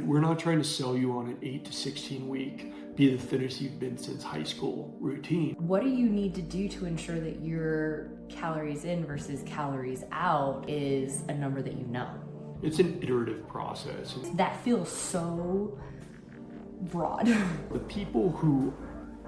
We're not trying to sell you on an 8 to 16 week, be the fittest you've been since high school routine. What do you need to do to ensure that your calories in versus calories out is a number that you know? It's an iterative process. That feels so broad. The people who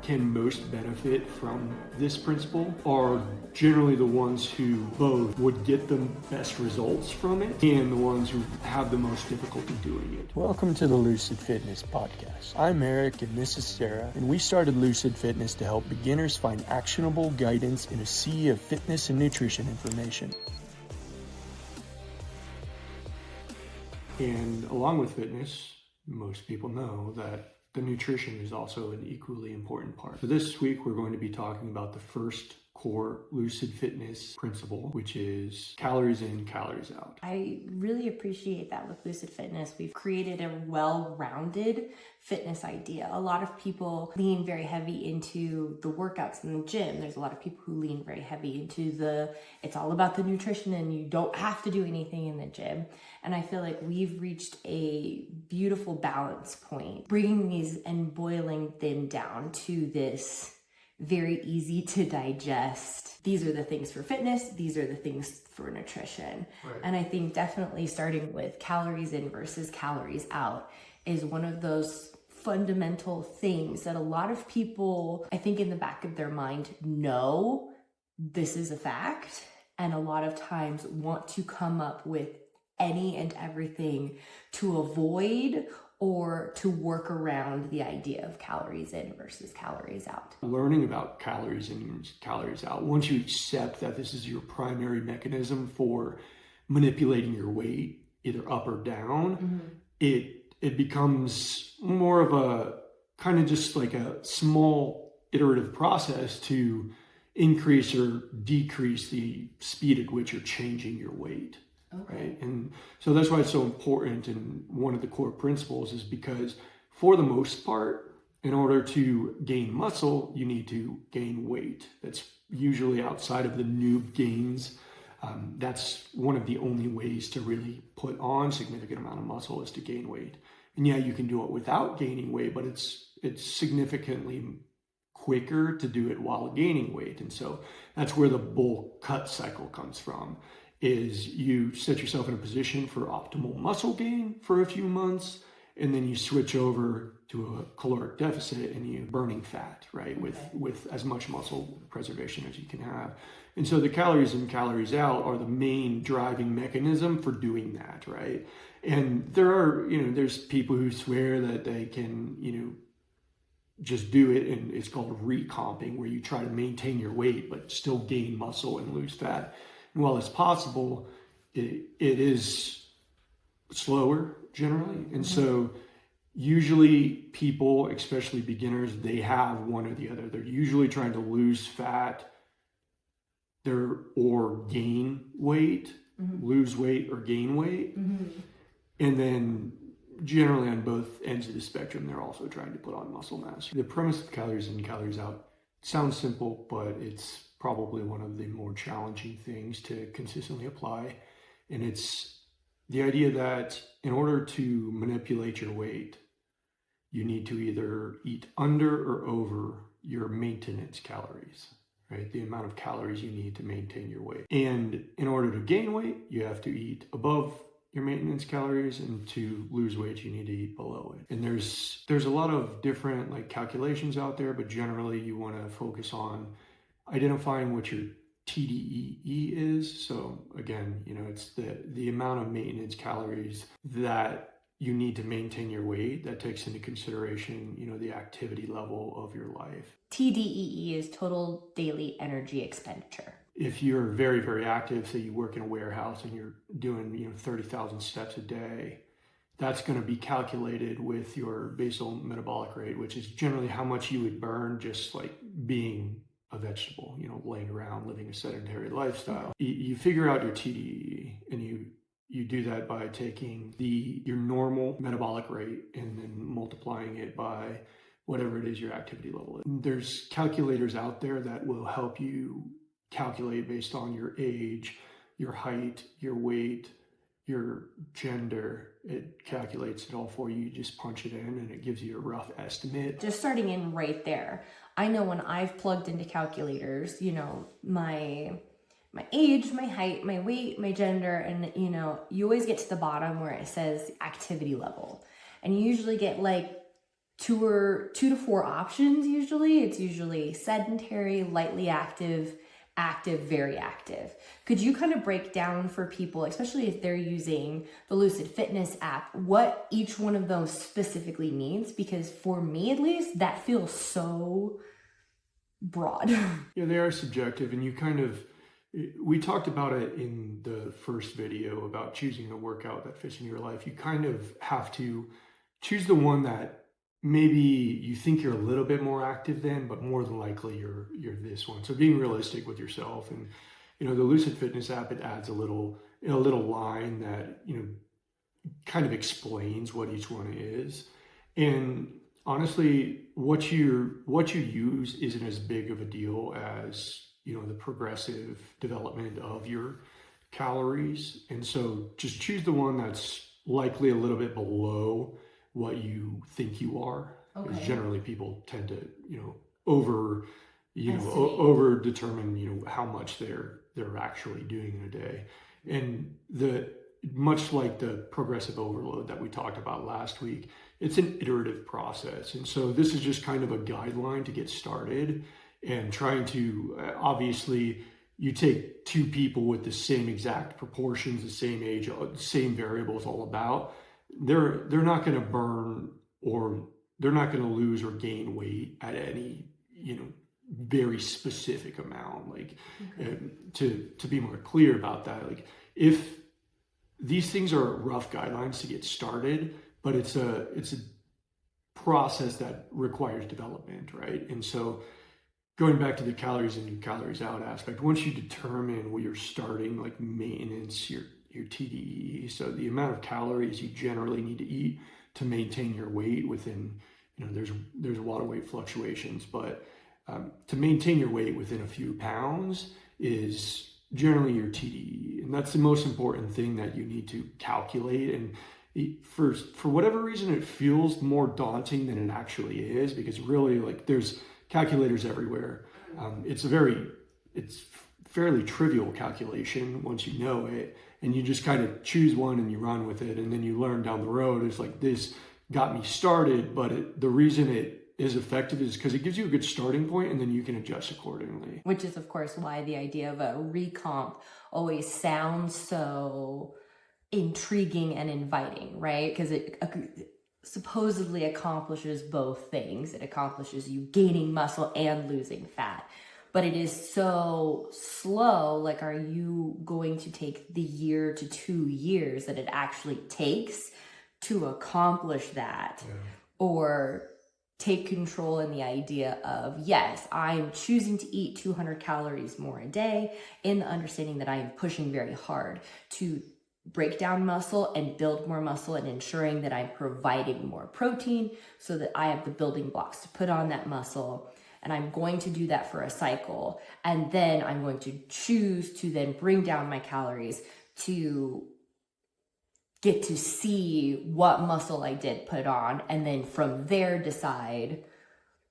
can most benefit from this principle are generally the ones who both would get the best results from it and the ones who have the most difficulty doing it. Welcome to the Lucid Fitness Podcast. I'm Erik and this is Sarah, and we started Lucid Fitness to help beginners find actionable guidance in a sea of fitness and nutrition information. And along with fitness, most people know that the nutrition is also an equally important part. So this week, we're going to be talking about the first core Lucid Fitness principle, which is calories in, calories out. I really appreciate that with Lucid Fitness. We've created a well-rounded fitness idea. A lot of people lean very heavy into the workouts in the gym. There's a lot of people who lean very heavy into it's all about the nutrition and you don't have to do anything in the gym. And I feel like we've reached a beautiful balance point, bringing these and boiling them down to this very easy to digest. These are the things for fitness. These are the things for nutrition. Right. And I think definitely starting with calories in versus calories out is one of those fundamental things that a lot of people, I think in the back of their mind, know this is a fact. And a lot of times want to come up with any and everything to avoid or to work around the idea of calories in versus calories out. Learning about calories in and calories out, once you accept that this is your primary mechanism for manipulating your weight, either up or down, it becomes more of a kind of just like a small iterative process to increase or decrease the speed at which you're changing your weight. Okay. Right. And so that's why it's so important. And one of the core principles is because for the most part, in order to gain muscle, you need to gain weight. That's usually outside of the noob gains. That's one of the only ways to really put on significant amount of muscle is to gain weight. And yeah, you can do it without gaining weight, but it's significantly quicker to do it while gaining weight. And so that's where the bulk cut cycle comes from. Is you set yourself in a position for optimal muscle gain for a few months, and then you switch over to a caloric deficit and you burning fat, right? Okay. With as much muscle preservation as you can have. And so the calories in, calories out are the main driving mechanism for doing that, right? And there are, there's people who swear that they can, just do it, and it's called recomping, where you try to maintain your weight but still gain muscle and lose fat. And while it's possible, it is slower generally. And so usually people, especially beginners, they have one or the other. They're usually trying to lose fat or gain weight, lose weight or gain weight. And then generally on both ends of the spectrum, they're also trying to put on muscle mass. The premise of calories in, calories out sounds simple, but it's probably one of the more challenging things to consistently apply. And it's the idea that in order to manipulate your weight, you need to either eat under or over your maintenance calories, right? The amount of calories you need to maintain your weight. And in order to gain weight, you have to eat above your maintenance calories, and to lose weight, you need to eat below it. And there's a lot of different calculations out there, but generally you want to focus on identifying what your TDEE is. So again, it's the amount of maintenance calories that you need to maintain your weight. That takes into consideration, the activity level of your life. TDEE is total daily energy expenditure. If you're very, very active, say you work in a warehouse and you're doing, 30,000 steps a day, that's going to be calculated with your basal metabolic rate, which is generally how much you would burn just being a vegetable, laying around, living a sedentary lifestyle. You figure out your TDEE, and you do that by taking your normal metabolic rate and then multiplying it by whatever it is your activity level is. There's calculators out there that will help you calculate based on your age, your height, your weight, your gender, it calculates it all for you. You just punch it in and it gives you a rough estimate. Just starting in right there. I know when I've plugged into calculators, you know, my age, my height, my weight, my gender, and you know, you always get to the bottom where it says activity level. And you usually get like two to four options usually. It's usually sedentary, lightly active, active, very active. Could you kind of break down for people, especially if they're using the Lucid Fitness app, what each one of those specifically means? Because for me at least, that feels so broad. Yeah, they are subjective, and we talked about it in the first video about choosing a workout that fits in your life. You kind of have to choose the one that maybe you think you're a little bit more active than, but more than likely you're this one. So being realistic with yourself, and you know, the Lucid Fitness app, it adds a little line that, you know, kind of explains what each one is. And honestly, what you use isn't as big of a deal as, you know, the progressive development of your calories. And so just choose the one that's likely a little bit below what you think you are. Okay. Because generally people tend to, you know, over determine, you know, how much they're actually doing in a day. And much like the progressive overload that we talked about last week, it's an iterative process. And so this is just kind of a guideline to get started, and trying to, obviously you take two people with the same exact proportions, the same age, same variables all about, they're not going to burn, or they're not going to lose or gain weight at any, you know, very specific amount. Like, okay. To be more clear about that, like, if these things are rough guidelines to get started, but it's a process that requires development, right? And so going back to the calories in, calories out aspect, once you determine where you're starting, like maintenance, your TDEE, so the amount of calories you generally need to eat to maintain your weight within, you know, there's a lot of weight fluctuations, but to maintain your weight within a few pounds is generally your TDEE. And that's the most important thing that you need to calculate. And for whatever reason, it feels more daunting than it actually is, because really, like, there's calculators everywhere. It's fairly trivial calculation once you know it, and you just kind of choose one and you run with it, and then you learn down the road. It's like, this got me started, but the reason it is effective is because it gives you a good starting point, and then you can adjust accordingly. Which is, of course, why the idea of a recomp always sounds so intriguing and inviting, right? Because it supposedly accomplishes both things. It accomplishes you gaining muscle and losing fat, but it is so slow. Like, are you going to take the 1 to 2 years that it actually takes to accomplish that? Yeah. Or take control in the idea of, yes, I'm choosing to eat 200 calories more a day, in the understanding that I am pushing very hard to break down muscle and build more muscle, and ensuring that I'm providing more protein so that I have the building blocks to put on that muscle. And I'm going to do that for a cycle. And then I'm going to choose to then bring down my calories to get to see what muscle I did put on. And then from there, decide,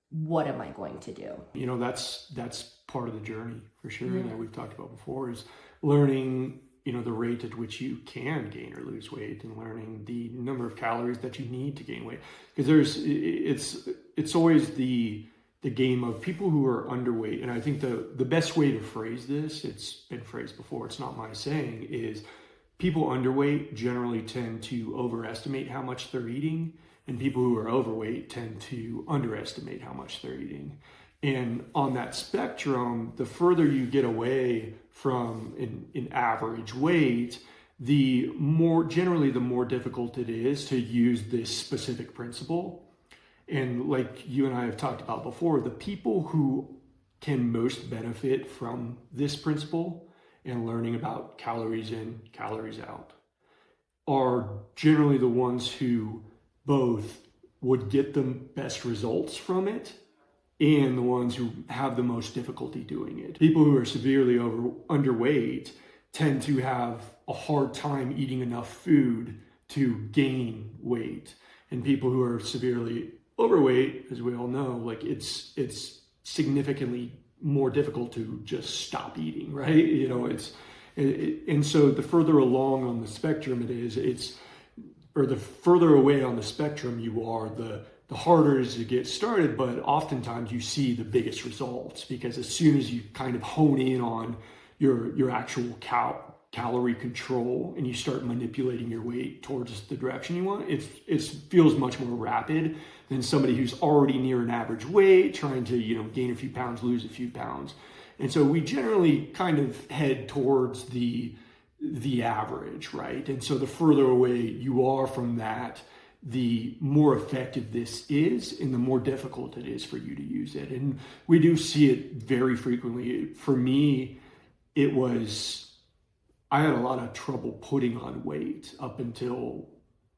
what am I going to do? You know, that's part of the journey for sure. Mm-hmm. That we've talked about before, is learning, you know, the rate at which you can gain or lose weight, and learning the number of calories that you need to gain weight. Because it's always the game of people who are underweight. And I think the best way to phrase this, it's been phrased before, it's not my saying, is people underweight generally tend to overestimate how much they're eating, and people who are overweight tend to underestimate how much they're eating. And on that spectrum, the further you get away from an average weight, the more difficult it is to use this specific principle. And like you and I have talked about before, the people who can most benefit from this principle and learning about calories in, calories out are generally the ones who both would get the best results from it and the ones who have the most difficulty doing it. People who are severely underweight tend to have a hard time eating enough food to gain weight. And people who are severely overweight, as we all know, like it's significantly more difficult to just stop eating, right? You know, and so the further along on the spectrum the further away on the spectrum you are, the harder it is to get started, but oftentimes you see the biggest results, because as soon as you kind of hone in on your actual calorie control and you start manipulating your weight towards the direction you want, it feels much more rapid than somebody who's already near an average weight trying to, you know, gain a few pounds, lose a few pounds. And so we generally kind of head towards the average, right? And so the further away you are from that, the more effective this is and the more difficult it is for you to use it. And we do see it very frequently. For me, I had a lot of trouble putting on weight up until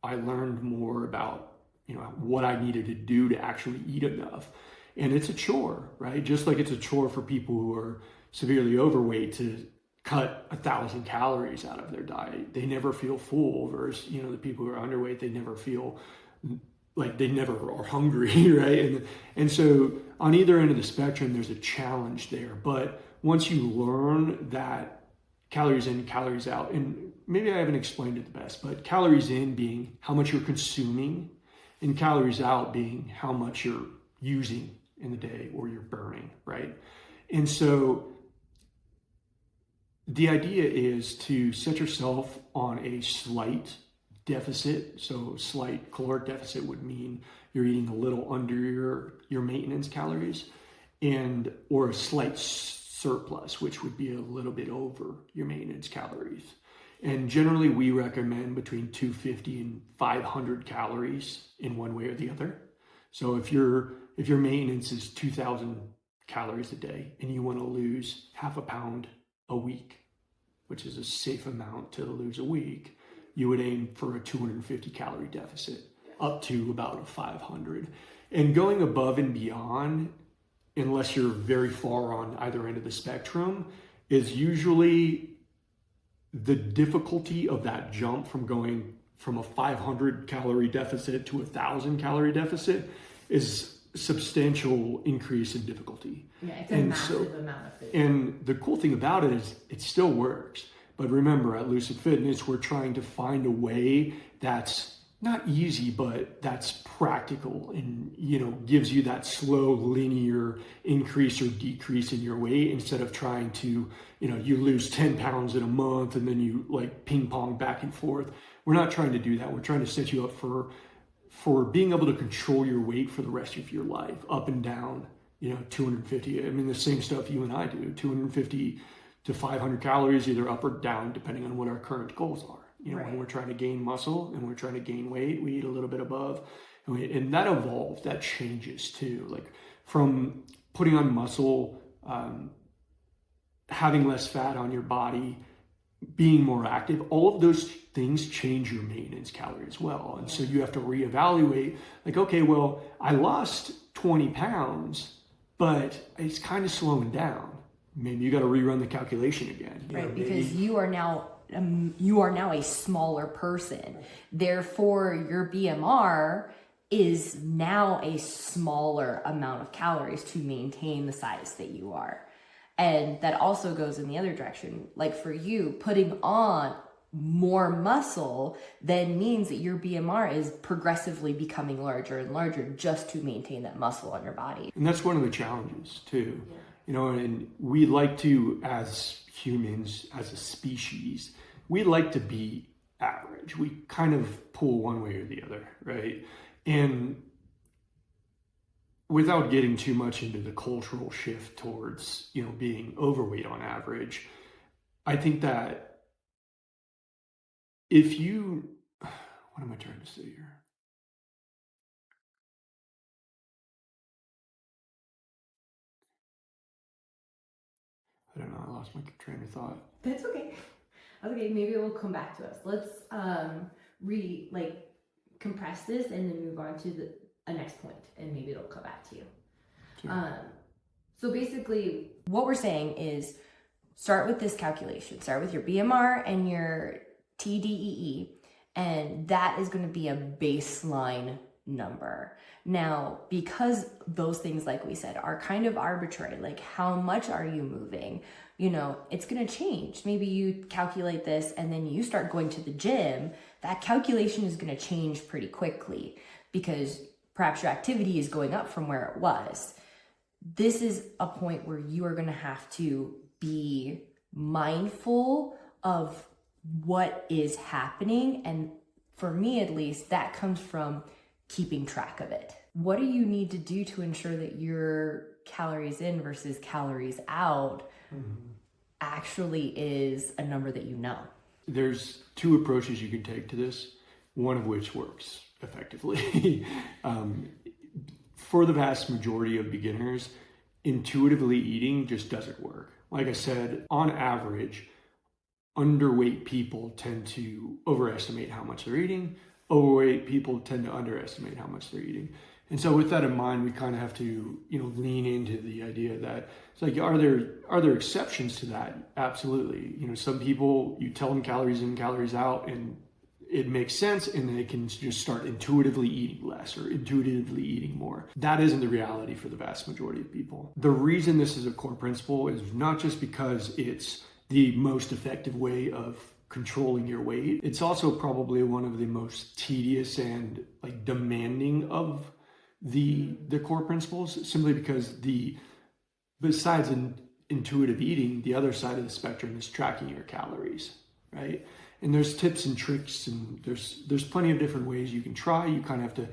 I learned more about, you know, what I needed to do to actually eat enough. And it's a chore, right? Just like it's a chore for people who are severely overweight to cut 1,000 calories out of their diet. They never feel full, versus, you know, the people who are underweight, they never feel like they never are hungry, right? And so on either end of the spectrum, there's a challenge there. But once you learn that calories in, calories out, and maybe I haven't explained it the best, but calories in being how much you're consuming, and calories out being how much you're using in the day or you're burning, right? And so the idea is to set yourself on a slight deficit. So slight caloric deficit would mean you're eating a little under your maintenance calories, or a slight surplus, which would be a little bit over your maintenance calories. And generally we recommend between 250 and 500 calories in one way or the other. So if your maintenance is 2,000 calories a day and you want to lose half a pound a week, which is a safe amount to lose a week, you would aim for a 250 calorie deficit up to about a 500. And going above and beyond, unless you're very far on either end of the spectrum, is usually the difficulty of that jump from going from a 500 calorie deficit to a 1,000 calorie deficit is substantial increase in difficulty. Yeah, it's a massive amount of food. And the cool thing about it is it still works. But remember, at Lucid Fitness, we're trying to find a way that's not easy, but that's practical and, you know, gives you that slow linear increase or decrease in your weight, instead of trying to, you know, you lose 10 pounds in a month and then you like ping pong back and forth. We're not trying to do that. We're trying to set you up for being able to control your weight for the rest of your life, up and down, you know, 250. I mean, the same stuff you and I do, 250 to 500 calories, either up or down, depending on what our current goals are. You know, right. When we're trying to gain muscle and we're trying to gain weight, we eat a little bit above, and that evolves, that changes too. Like from putting on muscle, having less fat on your body, being more active, all of those things change your maintenance calorie as well. And so you have to reevaluate, like, okay, well, I lost 20 pounds, but it's kind of slowing down. Maybe you got to rerun the calculation again. Right, because you are now a smaller person. Therefore, your BMR is now a smaller amount of calories to maintain the size that you are. And that also goes in the other direction. Like for you, putting on more muscle then means that your BMR is progressively becoming larger and larger just to maintain that muscle on your body. And that's one of the challenges too. Yeah. You know, and we like to, as humans, as a species, we like to be average. We kind of pull one way or the other, right? And without getting too much into the cultural shift towards, you know, being overweight on average, I think that if you, what am I trying to say here? I don't know, I lost my train of thought. That's okay. Okay, maybe it will come back to us. Let's compress this and then move on to a next point, and maybe it'll come back to you. Sure. So basically what we're saying is start with this calculation. Start with your BMR and your TDEE, and that is going to be a baseline number. Now, because those things, like we said, are kind of arbitrary, like how much are you moving? You know, it's going to change. Maybe you calculate this and then you start going to the gym. That calculation is going to change pretty quickly because perhaps your activity is going up from where it was. This is a point where you are going to have to be mindful of what is happening. And for me, at least, that comes from keeping track of it. What do you need to do to ensure that your calories in versus calories out actually is a number that you know? There's two approaches you can take to this, one of which works effectively. For the vast majority of beginners, intuitively eating just doesn't work. Like I said, on average, underweight people tend to overestimate how much they're eating. Overweight people tend to underestimate how much they're eating. And so with that in mind, we kind of have to, lean into the idea that it's like, are there exceptions to that? Absolutely. Some people, you tell them calories in, calories out, and it makes sense, and they can just start intuitively eating less or intuitively eating more. That isn't the reality for the vast majority of people. The reason this is a core principle is not just because it's the most effective way of controlling your weight. It's also probably one of the most tedious and demanding of the core principles, simply because besides intuitive eating, the other side of the spectrum is tracking your calories, right? And there's tips and tricks, and there's plenty of different ways you can try. You kind of have to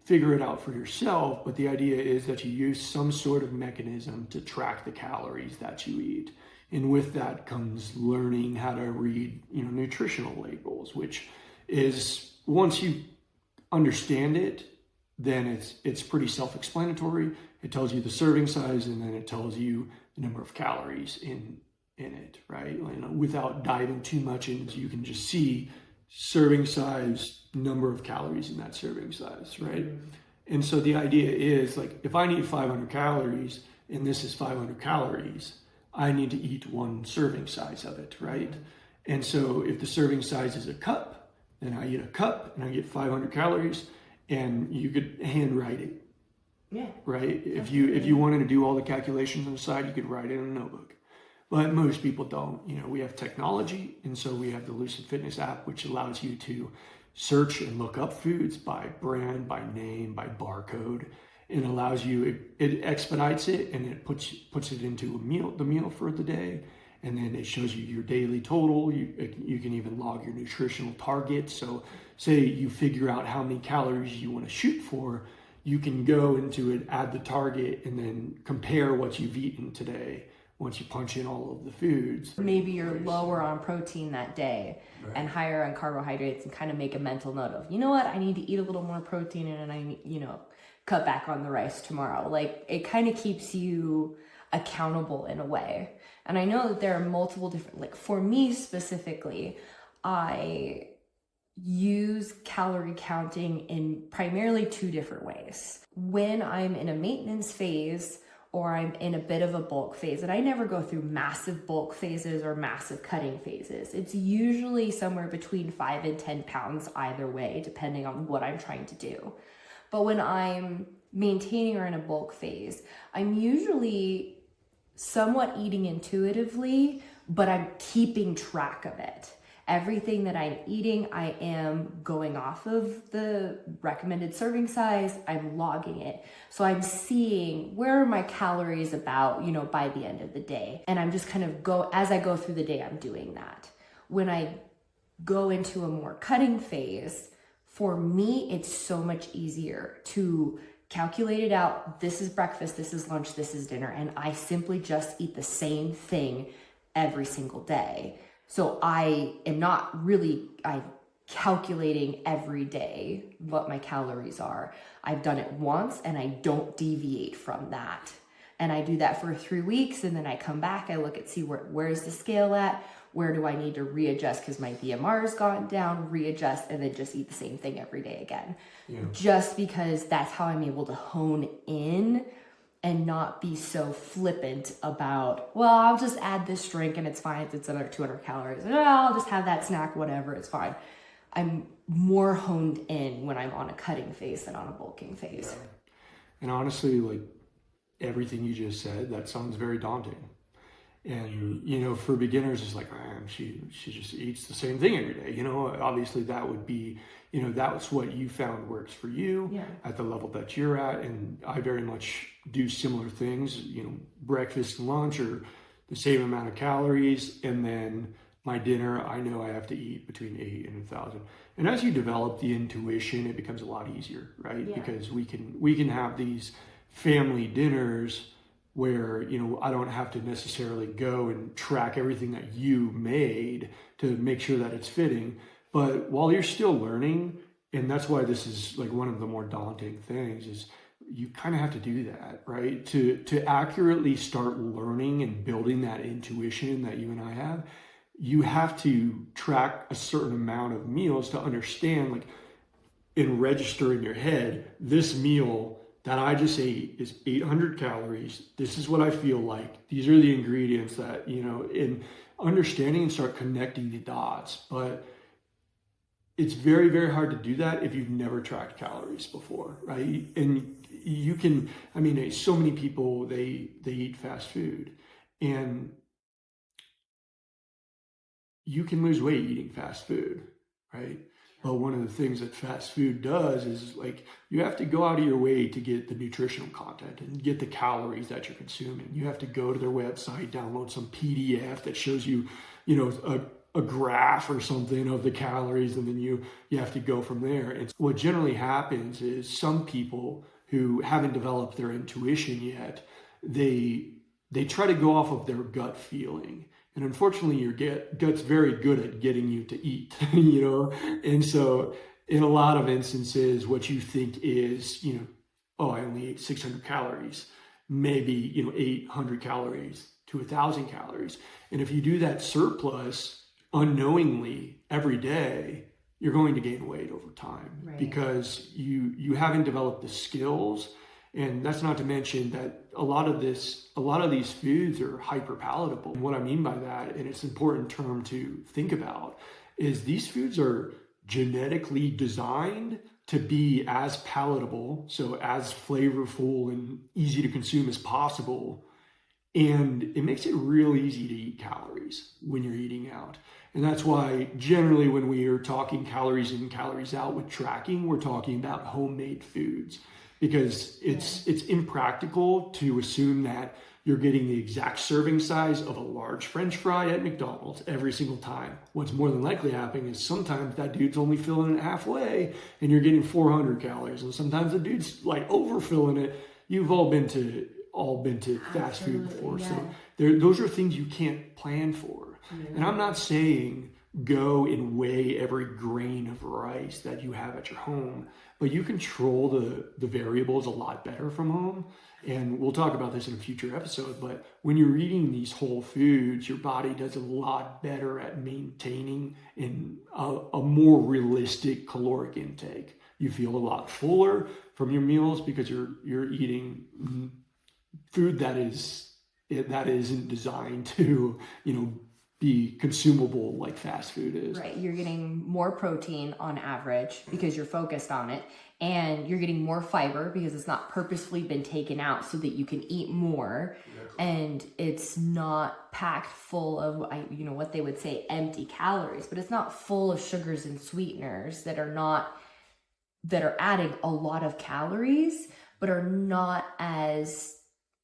figure it out for yourself, but the idea is that you use some sort of mechanism to track the calories that you eat. And with that comes learning how to read, nutritional labels, which is, once you understand it, then it's pretty self-explanatory. It tells you the serving size, and then it tells you the number of calories in it, right? Without diving too much into, you can just see serving size, number of calories in that serving size, right? And so the idea is, if I need 500 calories and this is 500 calories, I need to eat one serving size of it, right? And so if the serving size is a cup, then I eat a cup and I get 500 calories, and you could handwrite it. Yeah. Right? If you wanted to do all the calculations on the side, you could write it in a notebook. But most people don't. We have technology, and so we have the Lucid Fitness app, which allows you to search and look up foods by brand, by name, by barcode. It allows you, it expedites it, and it puts it into the meal for the day, and then it shows you your daily total. You can even log your nutritional target. So say you figure out how many calories you want to shoot for, you can go into it, add the target, and then compare what you've eaten today once you punch in all of the foods. Maybe you're lower on protein that day, right, and higher on carbohydrates, and kind of make a mental note of, I need to eat a little more protein, and I cut back on the rice tomorrow. It kind of keeps you accountable in a way. And I know that there are multiple different, for me specifically, I use calorie counting in primarily two different ways. When I'm in a maintenance phase, or I'm in a bit of a bulk phase, and I never go through massive bulk phases or massive cutting phases. It's usually somewhere between 5 and 10 pounds either way, depending on what I'm trying to do. But when I'm maintaining or in a bulk phase, I'm usually somewhat eating intuitively, but I'm keeping track of it. Everything that I'm eating, I am going off of the recommended serving size. I'm logging it. So I'm seeing where are my calories about, by the end of the day. And I'm just kind of as I go through the day, I'm doing that. When I go into a more cutting phase, for me, it's so much easier to calculate it out. This is breakfast, this is lunch, this is dinner. And I simply just eat the same thing every single day. So I am not really calculating every day what my calories are. I've done it once, and I don't deviate from that. And I do that for 3 weeks, and then I come back, I look see where's the scale at, where do I need to readjust because my BMR has gone down, readjust, and then just eat the same thing every day again. Yeah. Just because that's how I'm able to hone in and not be so flippant about, well, I'll just add this drink and it's fine. It's another 200 calories. Well, I'll just have that snack, whatever, it's fine. I'm more honed in when I'm on a cutting phase than on a bulking phase. Yeah. And honestly, like everything you just said, that sounds very daunting. And, you know, for beginners, it's like, man, she just eats the same thing every day. You know, obviously that would be, you know, that's what you found works for you at the level that you're at. And I very much do similar things, you know, breakfast and lunch are the same amount of calories. And then my dinner, I know I have to eat between 8 and 1,000. And as you develop the intuition, it becomes a lot easier, right? Because we can have these family dinners where, you know, I don't have to necessarily go and track everything that you made to make sure that it's fitting. But while you're still learning, and that's why this is like one of the more daunting things, is you kind of have to do that, right? To accurately start learning and building that intuition that you and I have, you have to track a certain amount of meals to understand, like, and register in your head, this meal that I just ate is 800 calories. This is what I feel like. These are the ingredients that, you know, in understanding and start connecting the dots. But it's very, very hard to do that if you've never tracked calories before, right? And you can, I mean, so many people, they eat fast food, and you can lose weight eating fast food, right? But one of the things that fast food does is, like, you have to go out of your way to get the nutritional content and get the calories that you're consuming. You have to go to their website, download some PDF that shows you, you know, a graph or something of the calories, and then you have to go from there. And what generally happens is some people who haven't developed their intuition yet, they try to go off of their gut feeling. And unfortunately, your gut's very good at getting you to eat, you know? And so in a lot of instances, what you think is, you know, oh, I only ate 600 calories, maybe, you know, 800 calories to 1,000 calories. And if you do that surplus unknowingly every day, you're going to gain weight over time, because you haven't developed the skills. And that's not to mention that a lot of these foods are hyper-palatable. And what I mean by that, and it's an important term to think about, is these foods are genetically designed to be as palatable, so as flavorful and easy to consume as possible. And it makes it real easy to eat calories when you're eating out. And that's why generally when we are talking calories in, calories out with tracking, we're talking about homemade foods. Because it's impractical to assume that you're getting the exact serving size of a large French fry at McDonald's every single time. What's more than likely happening is sometimes that dude's only filling it halfway and you're getting 400 calories. And sometimes the dude's like overfilling it. You've all been to fast food before. Yeah. So those are things you can't plan for. Yeah. And I'm not saying go and weigh every grain of rice that you have at your home, but you control the variables a lot better from home. And we'll talk about this in a future episode, but when you're eating these whole foods, your body does a lot better at maintaining a more realistic caloric intake. You feel a lot fuller from your meals because you're eating food that isn't designed to, you know, be consumable like fast food is. Right. You're getting more protein on average because you're focused on it, and you're getting more fiber because it's not purposefully been taken out so that you can eat more. Exactly. And it's not packed full of, you know, what they would say empty calories, but it's not full of sugars and sweeteners that are adding a lot of calories, but are not as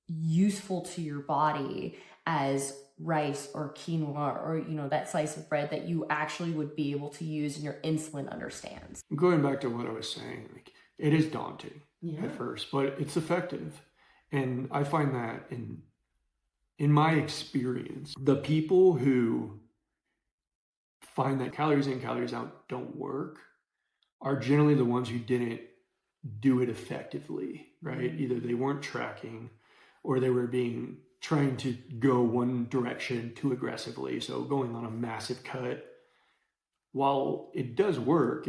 useful to your body as rice or quinoa or, you know, that slice of bread that you actually would be able to use and your insulin understands. Going back to what I was saying, like, it is daunting at first, but it's effective. And I find that in my experience, the people who find that calories in, calories out don't work are generally the ones who didn't do it effectively, right? Either they weren't tracking or they were trying to go one direction too aggressively. So going on a massive cut, while it does work,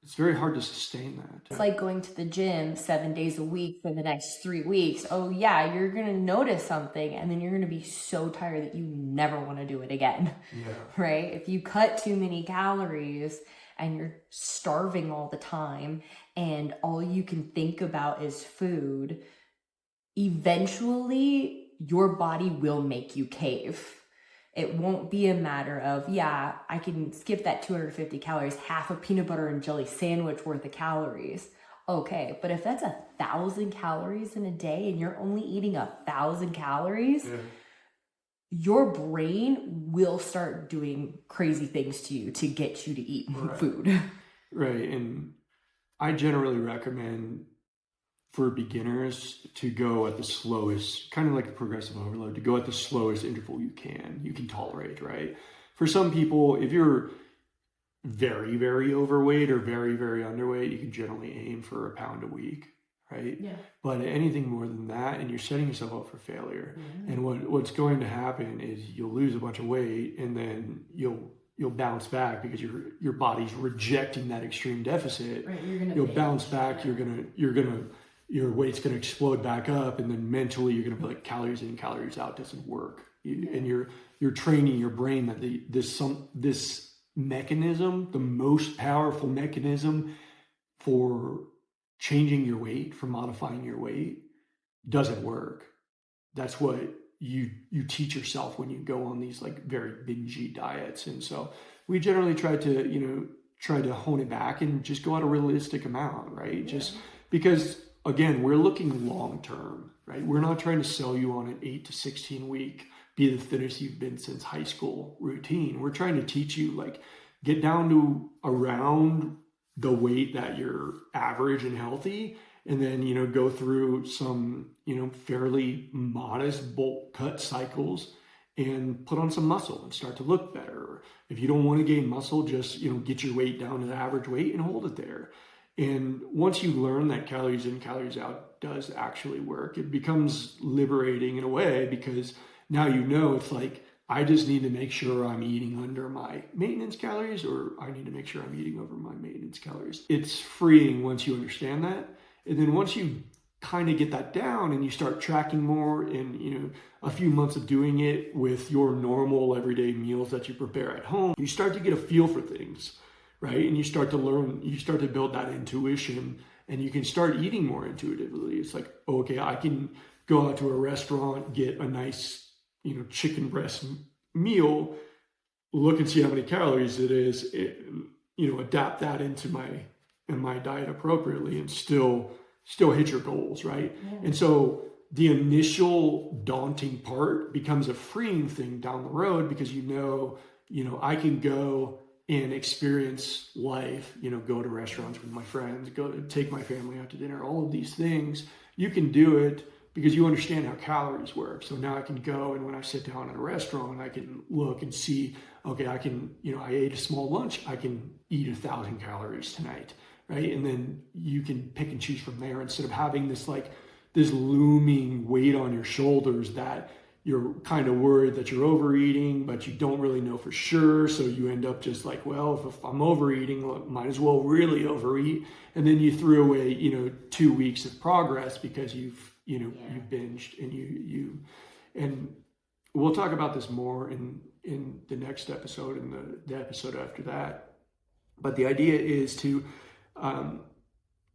it's very hard to sustain that. It's like going to the gym 7 days a week for the next 3 weeks. Oh yeah, you're going to notice something and then you're going to be so tired that you never want to do it again. Yeah. Right? If you cut too many calories and you're starving all the time and all you can think about is food, eventually your body will make you cave. It won't be a matter of, yeah, I can skip that 250 calories, half a peanut butter and jelly sandwich worth of calories. Okay, but if that's 1,000 calories in a day and you're only eating 1,000 calories, your brain will start doing crazy things to you to get you to eat more food. Right, and I generally recommend for beginners to go at the slowest, kind of like the progressive overload, to go at the slowest interval you can tolerate, right? For some people, if you're very, very overweight or very, very underweight, you can generally aim for 1 pound a week, right? Yeah. But anything more than that, and you're setting yourself up for failure. And what's going to happen is you'll lose a bunch of weight, and then you'll bounce back because your body's rejecting that extreme deficit. Right, you'll bounce back. Your weight's going to explode back up, and then mentally you're going to be like, calories in, calories out doesn't work. And you're training your brain that this mechanism, the most powerful mechanism for changing your weight, for modifying your weight, doesn't work. That's what you teach yourself when you go on these like very bingey diets. And so we generally try to hone it back and just go at a realistic amount, right? Just because, again, we're looking long term, right? We're not trying to sell you on an 8 to 16 week, be the thinnest you've been since high school routine. We're trying to teach you, like, get down to around the weight that you're average and healthy, and then, go through some, fairly modest bulk cut cycles and put on some muscle and start to look better. If you don't want to gain muscle, just, get your weight down to the average weight and hold it there. And once you learn that calories in, calories out does actually work, it becomes liberating in a way, because now it's like, I just need to make sure I'm eating under my maintenance calories, or I need to make sure I'm eating over my maintenance calories. It's freeing once you understand that. And then once you kind of get that down and you start tracking more, and a few months of doing it with your normal everyday meals that you prepare at home, you start to get a feel for things. Right? And you start to learn, you start to build that intuition, and you can start eating more intuitively. It's like, okay, I can go out to a restaurant, get a nice, chicken breast meal, look and see how many calories it is, adapt that into my diet appropriately, and still hit your goals, right? Yeah. And so the initial daunting part becomes a freeing thing down the road, because I can go and experience life, go to restaurants with my friends, go to take my family out to dinner, all of these things. You can do it because you understand how calories work. So now I can go, and when I sit down at a restaurant, I can look and see, okay, I can, I ate a small lunch, I can eat 1,000 calories tonight, right? And then you can pick and choose from there, instead of having this looming weight on your shoulders that you're kind of worried that you're overeating, but you don't really know for sure. So you end up just like, well, if I'm overeating, might as well really overeat. And then you threw away, 2 weeks of progress because you've binged, and we'll talk about this more in the next episode and the episode after that. But the idea is to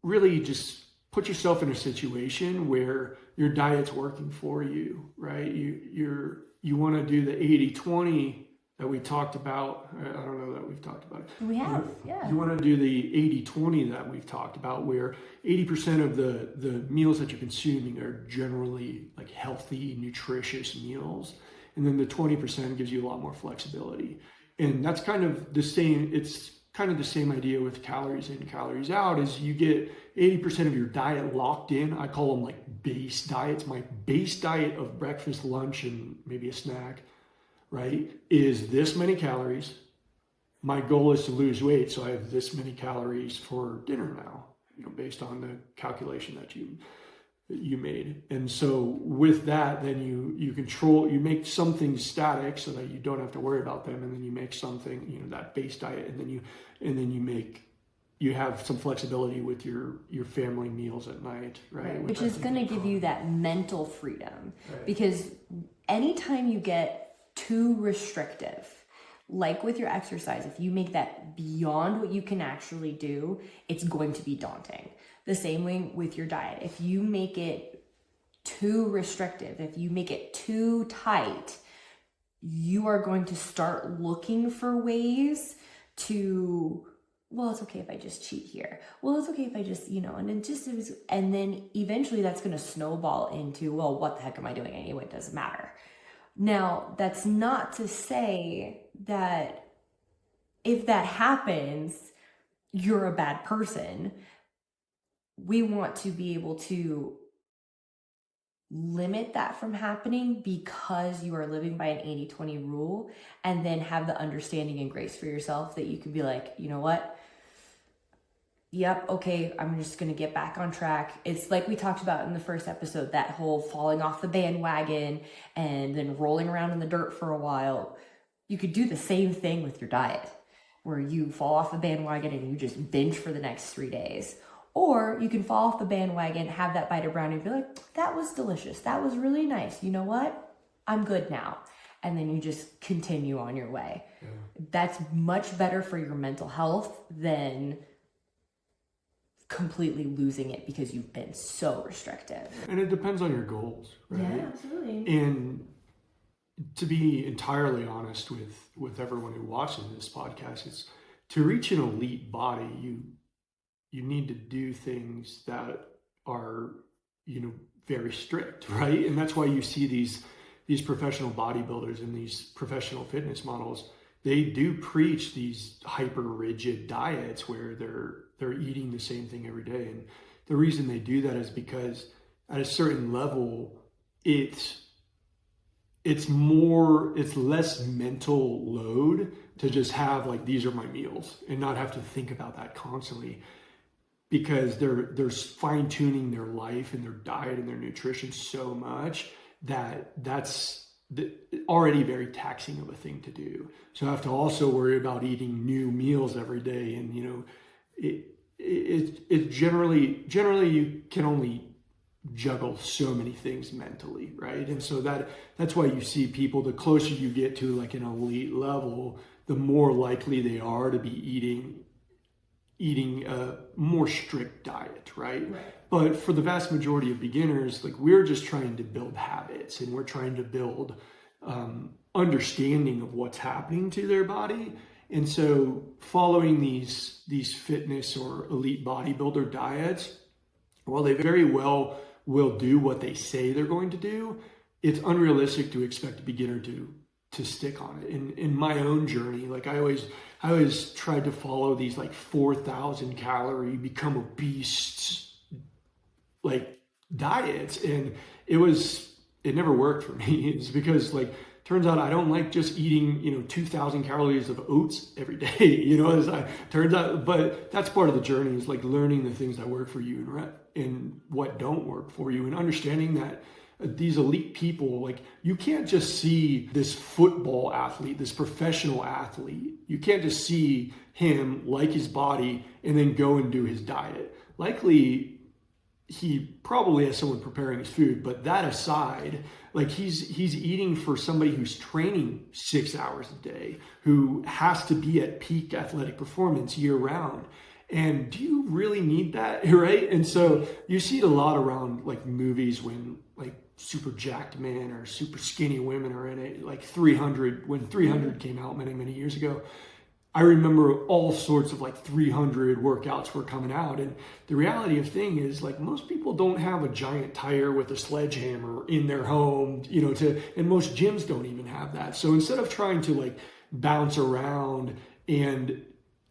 really just put yourself in a situation where your diet's working for you, right? You want to do the 80-20 that we talked about. I don't know that we've talked about it. We have, yeah. You want to do the 80-20 that we've talked about, where 80% of the meals that you're consuming are generally like healthy, nutritious meals. And then the 20% gives you a lot more flexibility. And that's kind of the same. It's kind of the same idea with calories in, calories out, is you get 80% of your diet locked in. I call them like base diets. My base diet of breakfast, lunch, and maybe a snack, right, is this many calories. My goal is to lose weight, so I have this many calories for dinner now, based on the calculation that you made. And so with that, then you make some things static so that you don't have to worry about them, and then you make something, that base diet, and then you make you have some flexibility with your family meals at night, right? Which is going to give you that mental freedom. Right. Because anytime you get too restrictive, like with your exercise, if you make that beyond what you can actually do, it's going to be daunting. The same way with your diet. If you make it too restrictive, if you make it too tight, you are going to start looking for ways to, well, it's okay if I just cheat here. Well, it's okay if I just, and then eventually that's going to snowball into, well, what the heck am I doing anyway? It doesn't matter. Now, that's not to say that if that happens, you're a bad person. We want to be able to limit that from happening because you are living by an 80-20 rule, and then have the understanding and grace for yourself that you can be like, you know what? Yep, okay, I'm just going to get back on track. It's like we talked about in the first episode, that whole falling off the bandwagon and then rolling around in the dirt for a while. You could do the same thing with your diet, where you fall off the bandwagon and you just binge for the next 3 days. Or you can fall off the bandwagon, have that bite of brownie and be like, that was delicious. That was really nice. You know what? I'm good now. And then you just continue on your way. Yeah. That's much better for your mental health than completely losing it because you've been so restrictive. And it depends on your goals, right? Yeah, absolutely. And to be entirely honest with everyone who watches this podcast, it's to reach an elite body, you need to do things that are, very strict, right? And that's why you see these professional bodybuilders and these professional fitness models, they do preach these hyper rigid diets where they're eating the same thing every day. And the reason they do that is because at a certain level, it's less mental load to just have like, these are my meals, and not have to think about that constantly, because they're fine tuning their life and their diet and their nutrition so much that's already very taxing of a thing to do. So I have to also worry about eating new meals every day. And, it generally you can only juggle so many things mentally, right? And so that's why you see people, the closer you get to like an elite level, the more likely they are to be eating a more strict diet, right? But for the vast majority of beginners, like, we're just trying to build habits, and we're trying to build understanding of what's happening to their body. And so following these fitness or elite bodybuilder diets, while they very well will do what they say they're going to do, it's unrealistic to expect a beginner to stick on it. In my own journey, like, I always tried to follow these like 4,000 calorie, become a beast like diets, and it never worked for me. It's because, like, turns out I don't like just eating 2,000 calories of oats every day, turns out. But that's part of the journey, is like learning the things that work for you and what don't work for you, and understanding that these elite people, like, you can't just see this football athlete, this professional athlete, you can't just see him, like his body, and then go and do his diet. Likely he probably has someone preparing his food, but that aside, like, he's eating for somebody who's training 6 hours a day, who has to be at peak athletic performance year round. And do you really need that, right? And so you see it a lot around like movies, when like super jacked men or super skinny women are in it, like 300, when 300 came out many, many years ago. I remember all sorts of like 300 workouts were coming out. And the reality of thing is, like, most people don't have a giant tire with a sledgehammer in their home, and most gyms don't even have that. So instead of trying to like bounce around and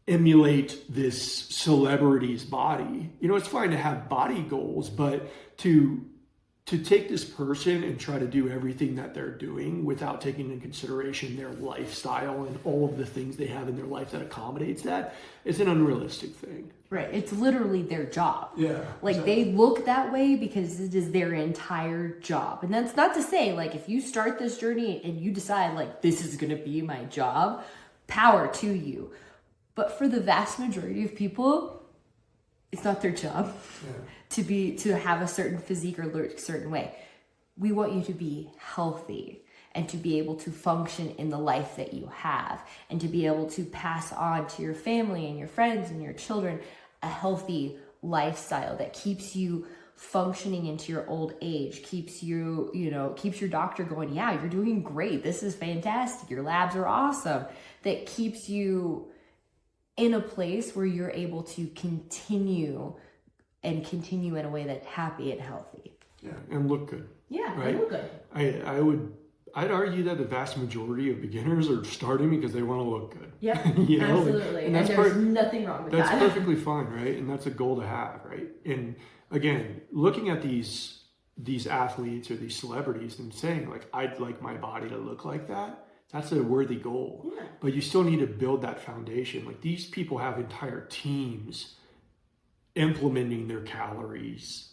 emulate this celebrity's body, it's fine to have body goals, but to take this person and try to do everything that they're doing without taking into consideration their lifestyle and all of the things they have in their life that accommodates that, is an unrealistic thing. Right. It's literally their job. Yeah. Like, exactly. They look that way because it is their entire job. And that's not to say, like, if you start this journey and you decide, like, this is going to be my job, power to you. But for the vast majority of people, it's not their job to have a certain physique or look a certain way. We want you to be healthy and to be able to function in the life that you have and to be able to pass on to your family and your friends and your children a healthy lifestyle that keeps you functioning into your old age, keeps you, keeps your doctor going, yeah, you're doing great. This is fantastic. Your labs are awesome. That keeps you in a place where you're able to continue in a way that's happy and healthy. Yeah, and look good. Yeah, right? look good. I'd argue that the vast majority of beginners are starting because they want to look good. Yeah, absolutely. And there's nothing wrong with that. That's perfectly fine, right? And that's a goal to have, right? And again, looking at these athletes or these celebrities and saying, like, I'd like my body to look like that, that's a worthy goal. Yeah. But you still need to build that foundation. Like, these people have entire teams implementing their calories,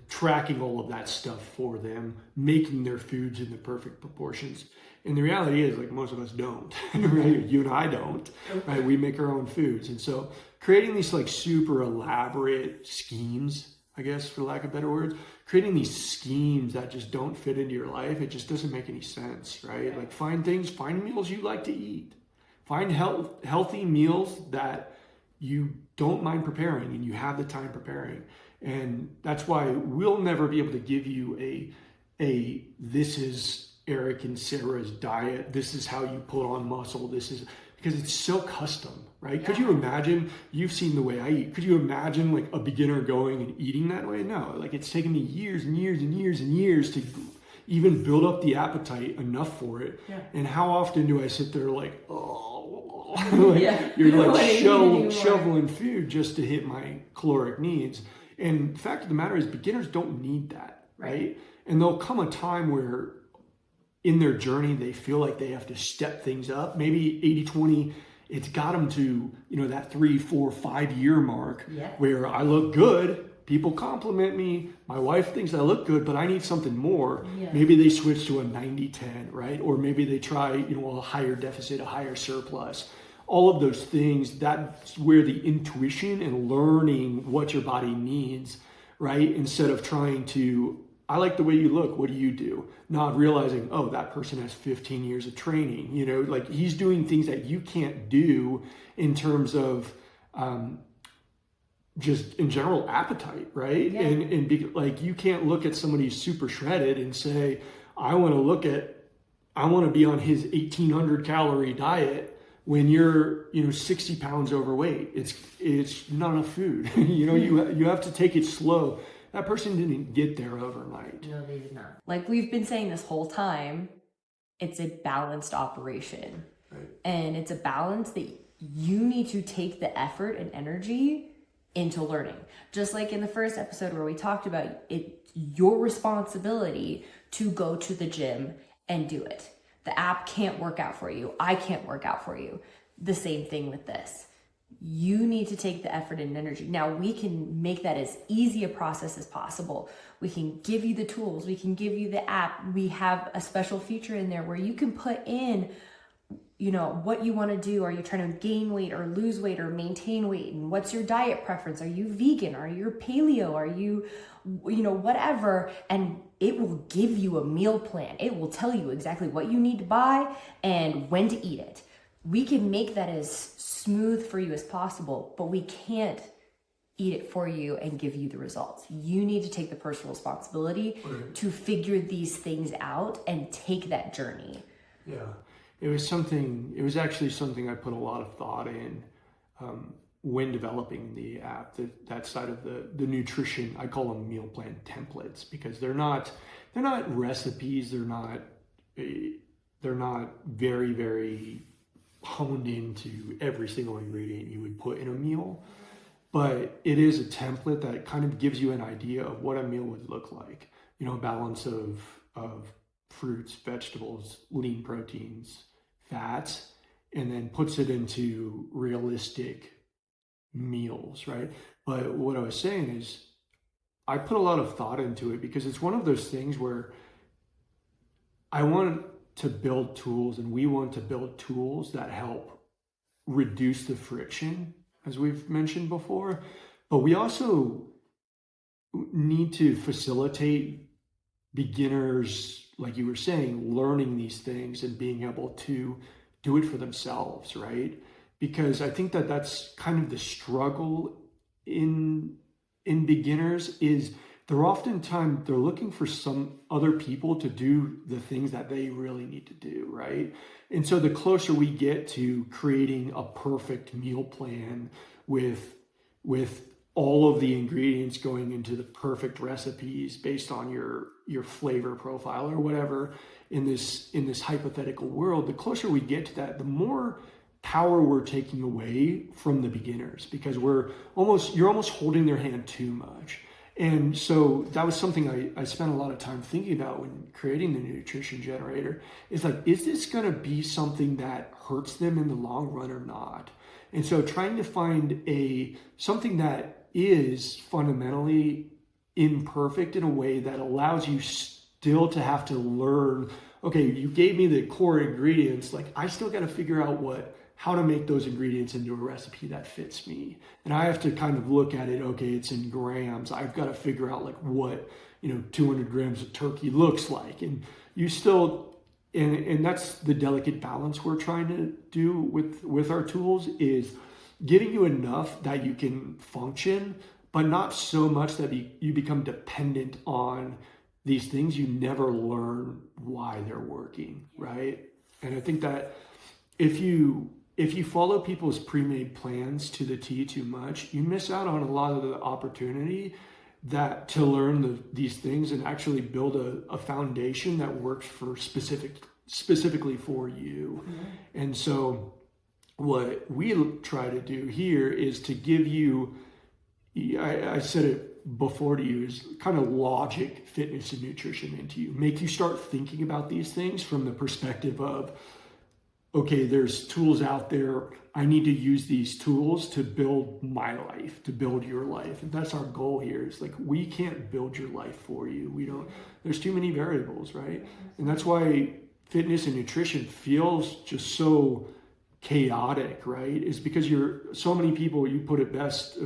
tracking all of that stuff for them, making their foods in the perfect proportions. And the reality is, like, most of us don't, right? You and I don't, right? We make our own foods. And so creating these like super elaborate schemes, I guess, for lack of better words, creating these schemes that just don't fit into your life, it just doesn't make any sense, right? Like, find meals you like to eat. Find healthy meals that you don't mind preparing and you have the time preparing. And that's why we'll never be able to give you a this is Erik and Sarah's diet, this is how you put on muscle, because it's so custom, right? Yeah. Could you imagine, you've seen the way I eat, could you imagine like a beginner going and eating that way? No, like, it's taken me years and years and years and years to even build up the appetite enough for it. Yeah. And how often do I sit there like, like, you're like shoveling food just to hit my caloric needs. And the fact of the matter is, beginners don't need that, right? And there'll come a time where in their journey, they feel like they have to step things up. Maybe 80-20, it's got them to, that 3, 4, 5 year mark where I look good. People compliment me. My wife thinks I look good, but I need something more. Yeah. Maybe they switch to a 90-10, right? Or maybe they try, a higher deficit, a higher surplus. All of those things, that's where the intuition and learning what your body needs, right? Instead of trying to, I like the way you look, what do you do? Not realizing, oh, that person has 15 years of training, like, he's doing things that you can't do in terms of just in general appetite, right? Yeah. And like, you can't look at somebody who's super shredded and say, I want to be on his 1,800 calorie diet when you're 60 pounds overweight. It's not enough food. You have to take it slow. That person didn't get there overnight. No, they did not. Like we've been saying this whole time, it's a balanced operation. Right. And it's a balance that you need to take the effort and energy into learning. Just like in the first episode where we talked about it, your responsibility to go to the gym and do it. The app can't work out for you. I can't work out for you. The same thing with this. You need to take the effort and energy. Now, we can make that as easy a process as possible. We can give you the tools. We can give you the app. We have a special feature in there where you can put in, what you want to do. Are you trying to gain weight or lose weight or maintain weight? And what's your diet preference? Are you vegan? Are you paleo? Are you, whatever? And it will give you a meal plan. It will tell you exactly what you need to buy and when to eat it. We can make that as smooth for you as possible, but we can't eat it for you and give you the results. You need to take the personal responsibility to figure these things out and take that journey. Yeah. It was actually something I put a lot of thought in when developing the app, that side of the nutrition. I call them meal plan templates because they're not recipes. They're not very, very honed into every single ingredient you would put in a meal, but it is a template that kind of gives you an idea of what a meal would look like. A balance of fruits, vegetables, lean proteins, fats, and then puts it into realistic meals, right? But what I was saying is I put a lot of thought into it because it's one of those things where I want to build tools, and we want to build tools that help reduce the friction, as we've mentioned before, But we also need to facilitate beginners, like you were saying, learning these things and being able to do it for themselves, right? Because I think that that's kind of the struggle in beginners is they're looking for some other people to do the things that they really need to do, right? And so the closer we get to creating a perfect meal plan with all of the ingredients going into the perfect recipes based on your flavor profile or whatever in this hypothetical world, the closer we get to that, the more power we're taking away from the beginners, because you're almost holding their hand too much. And so that was something I spent a lot of time thinking about when creating the nutrition generator. Is like, is this going to be something that hurts them in the long run or not? And so trying to find something that is fundamentally imperfect in a way that allows you still to have to learn, okay, you gave me the core ingredients, like I still got to figure out how to make those ingredients into a recipe that fits me. And I have to kind of look at it, okay, it's in grams. I've got to figure out like what, 200 grams of turkey looks like. And you still, and that's the delicate balance we're trying to do with our tools, is giving you enough that you can function, but not so much that you become dependent on these things. You never learn why they're working, right? And I think that if you follow people's pre-made plans to the T too much, you miss out on a lot of the opportunity to learn these things and actually build a foundation that works for specifically for you. Mm-hmm. And so what we try to do here is to give you, I said it before to you, is kind of logic fitness and nutrition into you, make you start thinking about these things from the perspective of, okay, there's tools out there. I need to use these tools to build my life, to build your life. And that's our goal here. Is like, we can't build your life for you. There's too many variables, right? And that's why fitness and nutrition feels just so chaotic, right? Is because so many people, you put it best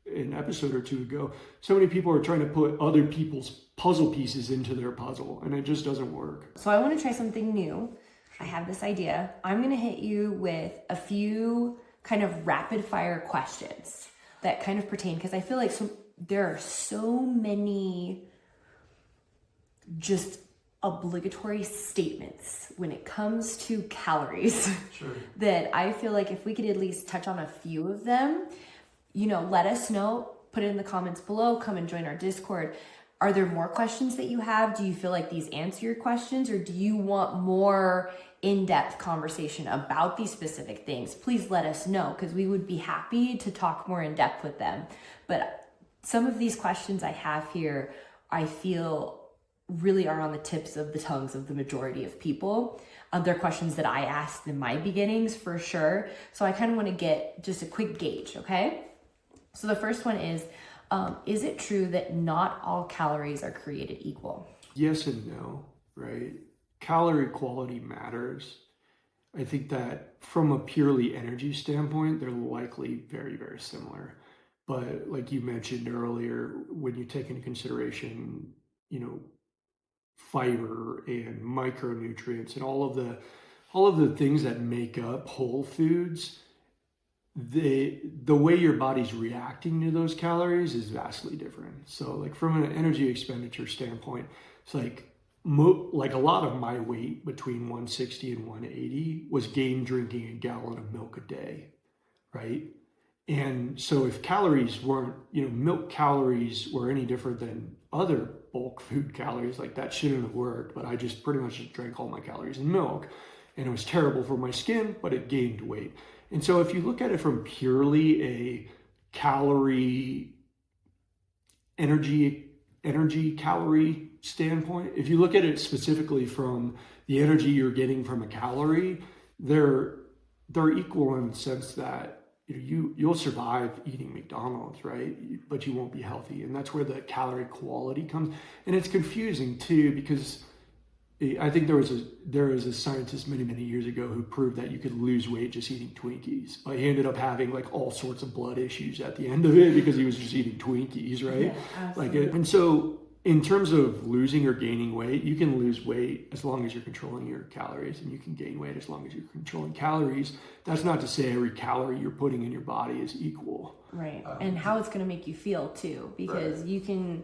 an episode or two ago, so many people are trying to put other people's puzzle pieces into their puzzle, and it just doesn't work. So I want to try something new. I have this idea. I'm going to hit you with a few kind of rapid fire questions that kind of pertain, because I feel like there are so many just obligatory statements when it comes to calories. Sure. That I feel like if we could at least touch on a few of them, let us know, put it in the comments below, come and join our Discord. Are there more questions that you have? Do you feel like these answer your questions, or do you want more in-depth conversation about these specific things? Please let us know, because we would be happy to talk more in depth with them. But some of these questions I have here, I feel really are on the tips of the tongues of the majority of people. They're questions that I asked in my beginnings for sure. So I kind of want to get just a quick gauge, okay? So the first one is it true that not all calories are created equal? Yes and no, right? Calorie quality matters. I think that from a purely energy standpoint, they're likely very, very similar. But like you mentioned earlier, when you take into consideration, fiber and micronutrients and all of the things that make up whole foods, the way your body's reacting to those calories is vastly different. So like from an energy expenditure standpoint, it's like a lot of my weight between 160 and 180 was gained drinking a gallon of milk a day, right? And so if calories weren't, milk calories were any different than other bulk food calories, like that shouldn't have worked, but I just pretty much drank all my calories in milk, and it was terrible for my skin, but it gained weight. And so if you look at it from purely a calorie, energy calorie standpoint, if you look at it specifically from the energy you're getting from a calorie, they're equal in the sense that you'll survive eating McDonald's, right? But you won't be healthy. And that's where the calorie quality comes. And it's confusing too, because I think there was a scientist many years ago who proved that you could lose weight just eating Twinkies. But he ended up having like all sorts of blood issues at the end of it because he was just eating Twinkies, right? Yeah, absolutely. And so in terms of losing or gaining weight, you can lose weight as long as you're controlling your calories, and you can gain weight as long as you're controlling calories. That's not to say every calorie you're putting in your body is equal. Right. And how it's going to make you feel too, because you can,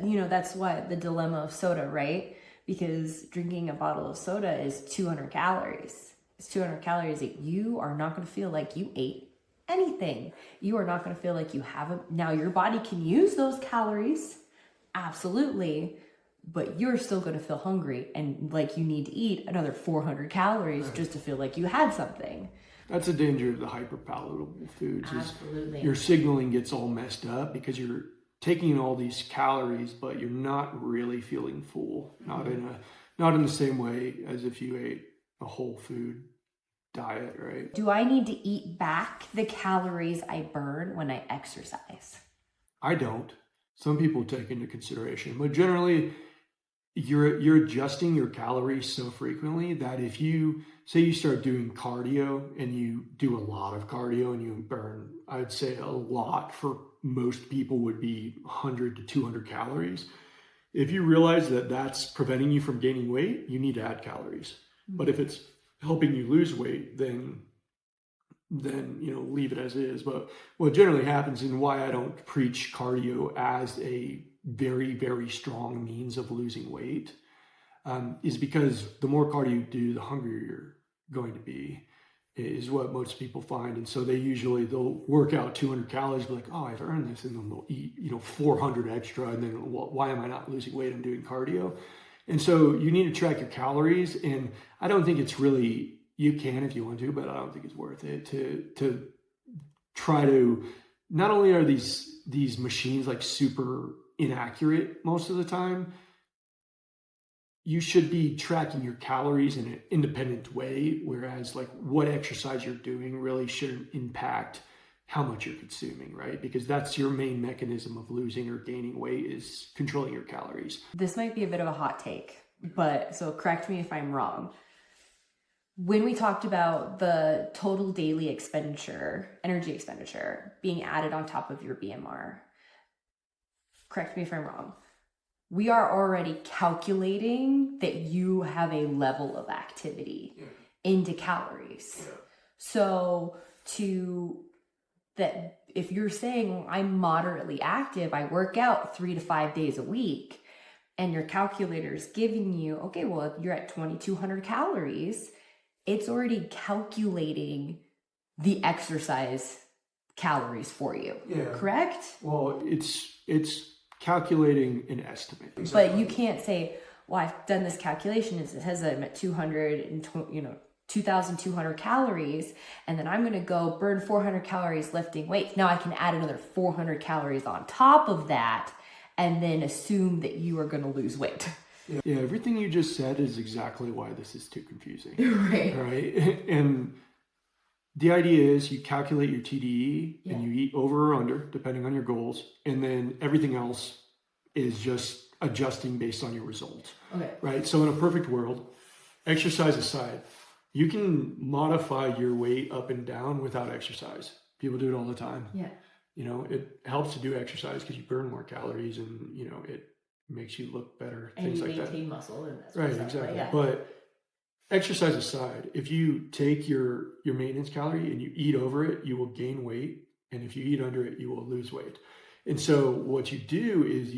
that's what the dilemma of soda, right? Because drinking a bottle of soda is 200 calories. It's 200 calories that you are not going to feel like you ate anything. You are not going to feel like you haven't. Now your body can use those calories, absolutely, but you're still going to feel hungry and like you need to eat another 400 calories just to feel like you had something. That's the danger of the hyper-palatable foods. Absolutely. Your signaling gets all messed up because you're taking in all these calories, but you're not really feeling full. Not in the same way as if you ate a whole food diet, right? Do I need to eat back the calories I burn when I exercise? I don't. Some people take into consideration, but generally you're adjusting your calories so frequently that if you say you start doing cardio and you do a lot of cardio and you burn, I'd say a lot for most people would be 100 to 200 calories. If you realize that that's preventing you from gaining weight, you need to add calories. But if it's helping you lose weight, then leave it as is. But what generally happens, and why I don't preach cardio as a very strong means of losing weight, is because the more cardio you do, the hungrier you're going to be, is what most people find. And so they'll work out 200 calories, be like, oh, I've earned this, and then they'll eat 400 extra, and then why am I not losing weight? I'm doing cardio. And so you need to track your calories, and I don't think it's really, you can if you want to, but I don't think it's worth it to try to, not only are these machines like super inaccurate most of the time, you should be tracking your calories in an independent way, whereas like what exercise you're doing really shouldn't impact how much you're consuming, right? Because that's your main mechanism of losing or gaining weight, is controlling your calories. This might be a bit of a hot take, but so correct me if I'm wrong. When we talked about the total daily expenditure, energy expenditure being added on top of your BMR, correct me if I'm wrong, we are already calculating that you have a level of activity into calories. Yeah. So that if you're saying I'm moderately active, I work out 3 to 5 days a week, and your calculator is giving you, okay, well, you're at 2,200 calories, it's already calculating the exercise calories for you, correct? Well, it's calculating an estimate. Exactly. But you can't say, well, I've done this calculation, it says I'm at 2,200 calories, and then I'm going to go burn 400 calories lifting weights. Now I can add another 400 calories on top of that and then assume that you are going to lose weight. Yeah, everything you just said is exactly why this is too confusing. Right. And the idea is you calculate your TDEE and you eat over or under, depending on your goals. And then everything else is just adjusting based on your results. Okay. Right? So in a perfect world, exercise aside, you can modify your weight up and down without exercise. People do it all the time. Yeah. It helps to do exercise because you burn more calories, and, it makes you look better, and things like that. And you maintain muscle. And that's right, exactly. But exercise aside, if you take your maintenance calorie and you eat over it, you will gain weight. And if you eat under it, you will lose weight. And so what you do is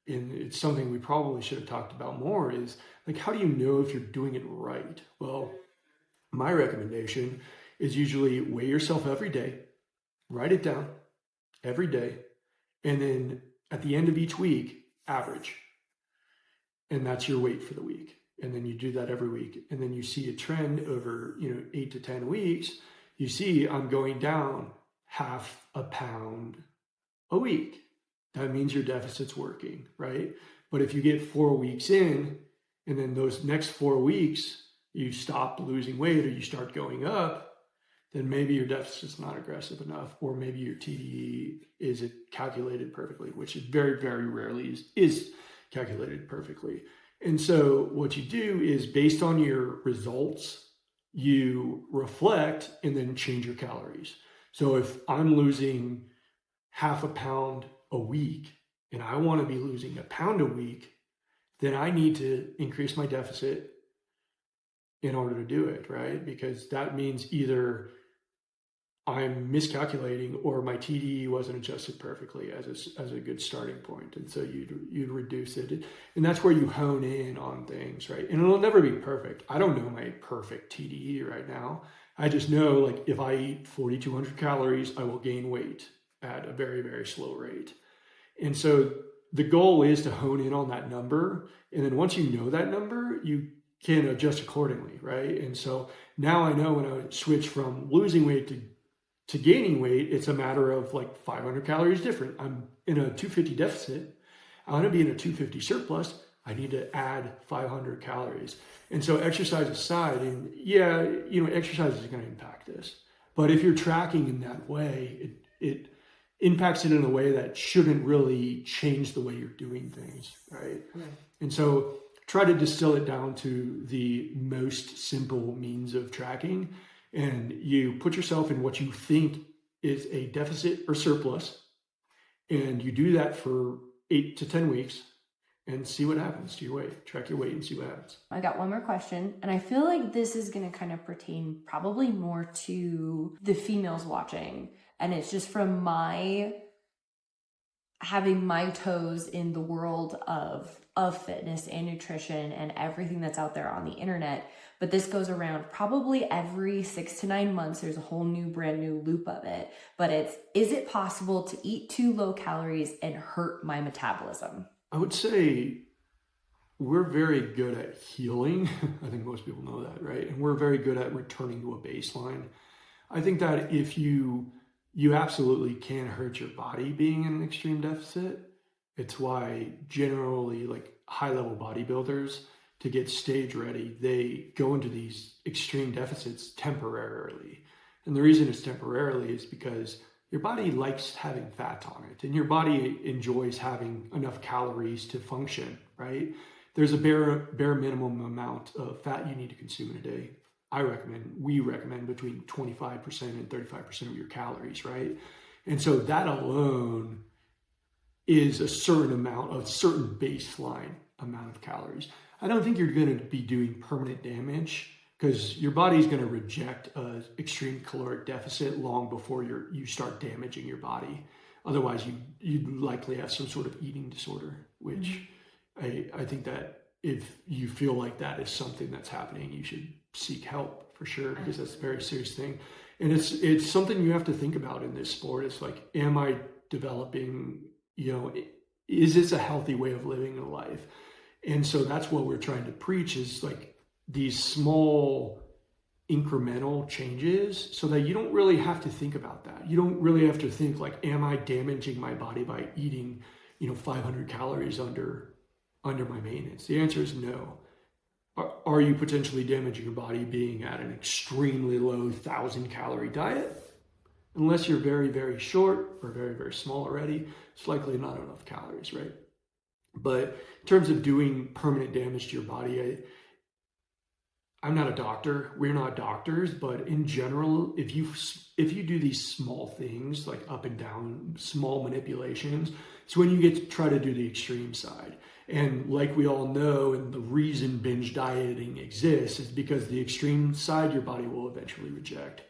and it's something we probably should have talked about more, is like, how do you know if you're doing it right? Well, my recommendation is usually weigh yourself every day, write it down every day, and then at the end of each week, average. And that's your weight for the week. And then you do that every week. And then you see a trend over, 8 to 10 weeks. You see, I'm going down half a pound a week. That means your deficit's working, right? But if you get 4 weeks in, and then those next 4 weeks, you stop losing weight or you start going up, then maybe your deficit's not aggressive enough, or maybe your TDEE isn't calculated perfectly, which is very, very rarely is calculated perfectly. And so what you do is based on your results, you reflect and then change your calories. So if I'm losing half a pound a week and I want to be losing a pound a week, then I need to increase my deficit in order to do it, right? Because that means either I'm miscalculating or my TDEE wasn't adjusted perfectly as a good starting point. And so you'd reduce it. And that's where you hone in on things, right? And it'll never be perfect. I don't know my perfect TDEE right now. I just know, like, if I eat 4,200 calories, I will gain weight at a very, very slow rate. And so the goal is to hone in on that number. And then once you know that number, you can adjust accordingly, right? And so now I know when I switch from losing weight to gaining weight, it's a matter of like 500 calories different. I'm in a 250 deficit. I want to be in a 250 surplus. I need to add 500 calories. And so exercise aside, and yeah, exercise is going to impact this. But if you're tracking in that way, it impacts it in a way that shouldn't really change the way you're doing things, right? And so try to distill it down to the most simple means of tracking. And you put yourself in what you think is a deficit or surplus, and you do that for 8 to 10 weeks and see what happens to your weight. Track your weight and see what happens. I got one more question, and I feel like this is going to kind of pertain probably more to the females watching, and it's just from having my toes in the world of fitness and nutrition and everything that's out there on the internet. But this goes around probably every 6 to 9 months. There's a whole new brand new loop of it. But is it possible to eat too low calories and hurt my metabolism? I would say we're very good at healing. I think most people know that, right? And we're very good at returning to a baseline. I think that if you absolutely can hurt your body being in an extreme deficit. It's why generally, like, high-level bodybuilders, to get stage ready, they go into these extreme deficits temporarily. And the reason it's temporarily is because your body likes having fat on it, and your body enjoys having enough calories to function, right? There's a bare minimum amount of fat you need to consume in a day. We recommend between 25% and 35% of your calories, right? And so that alone is a certain baseline amount of calories. I don't think you're going to be doing permanent damage because your body's going to reject an extreme caloric deficit long before you start damaging your body. Otherwise, you'd likely have some sort of eating disorder, which I think that if you feel like that is something that's happening, you should seek help for sure, because that's a very serious thing. And it's something you have to think about in this sport. It's like, am I developing, is this a healthy way of living a life? And so that's what we're trying to preach, is like these small incremental changes, so that you don't really have to think about that. You don't really have to think like, am I damaging my body by eating, 500 calories under my maintenance? The answer is no. Are you potentially damaging your body being at an extremely low 1,000-calorie diet? Unless you're very, very short or very, very small already, it's likely not enough calories, right? But in terms of doing permanent damage to your body, I'm not a doctor. We're not doctors, but in general, if you do these small things like up and down, small manipulations, it's when you get to try to do the extreme side. And like we all know, and the reason binge dieting exists is because the extreme side your body will eventually reject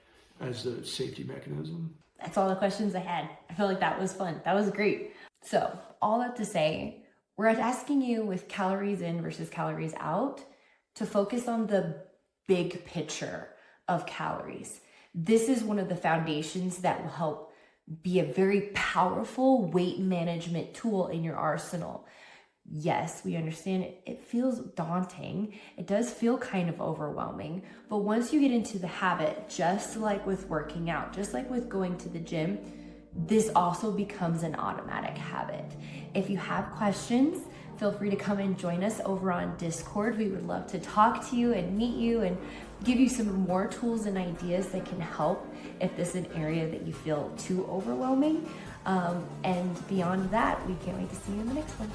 as a safety mechanism. That's all the questions I had. I feel like that was fun. That was great. So all that to say, we're asking you with calories in versus calories out to focus on the big picture of calories. This is one of the foundations that will help be a very powerful weight management tool in your arsenal. Yes, we understand it feels daunting. It does feel kind of overwhelming, but once you get into the habit, just like with working out, just like with going to the gym, this also becomes an automatic habit. If you have questions, feel free to come and join us over on Discord. We would love to talk to you and meet you and give you some more tools and ideas that can help if this is an area that you feel too overwhelming. And beyond that, we can't wait to see you in the next one.